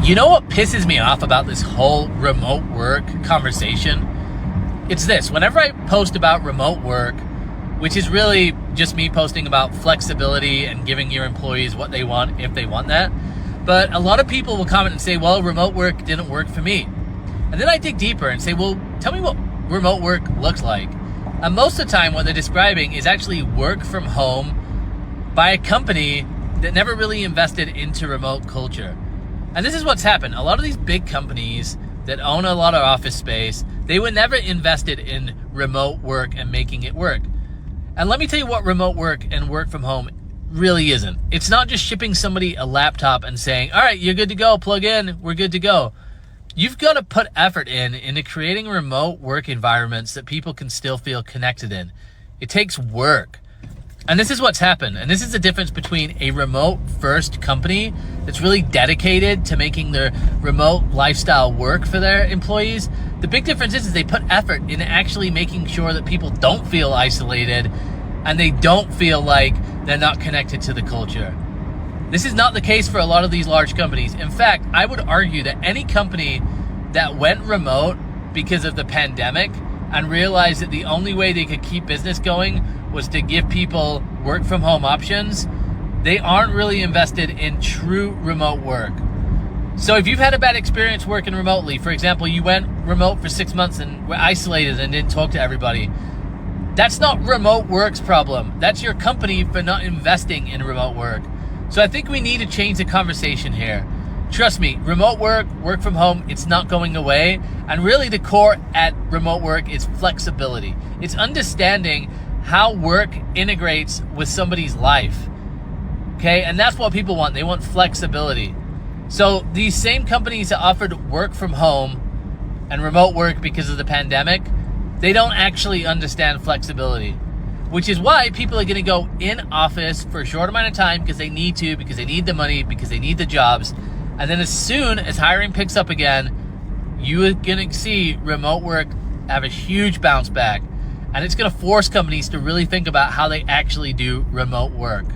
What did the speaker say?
You know what pisses me off about this whole remote work conversation? It's this. Whenever I post about remote work, which is really just me posting about flexibility and giving your employees what they want if they want that, but a lot of people will comment and say, well, remote work didn't work for me. And then I dig deeper and say, well, tell me what remote work looks like. And most of the time what they're describing is actually work from home by a company that never really invested into remote culture. And this is what's happened. A lot of these big companies that own a lot of office space, they were never invested in remote work and making it work. And let me tell you what remote work and work from home really isn't. It's not just shipping somebody a laptop and saying, all right, you're good to go, plug in, we're good to go. You've got to put effort into creating remote work environments that people can still feel connected in. It takes work. And this is what's happened. And this is the difference between a remote first company that's really dedicated to making their remote lifestyle work for their employees. The big difference is they put effort in actually making sure that people don't feel isolated and they don't feel like they're not connected to the culture. This is not the case for a lot of these large companies. In fact, I would argue that any company that went remote because of the pandemic and realized that the only way they could keep business going was to give people work from home options, they aren't really invested in true remote work. So if you've had a bad experience working remotely, for example, you went remote for 6 months and were isolated and didn't talk to everybody, that's not remote work's problem. That's your company for not investing in remote work. So I think we need to change the conversation here. Trust me, remote work, work from home, it's not going away. And really the core at remote work is flexibility. It's understanding how work integrates with somebody's life. Okay, and that's what people want. They want flexibility. So these same companies that offered work from home and remote work because of the pandemic, they don't actually understand flexibility, which is why people are going to go in office for a short amount of time because they need to, because they need the money, because they need the jobs. And then as soon as hiring picks up again, you're going to see remote work have a huge bounce back. And it's going to force companies to really think about how they actually do remote work.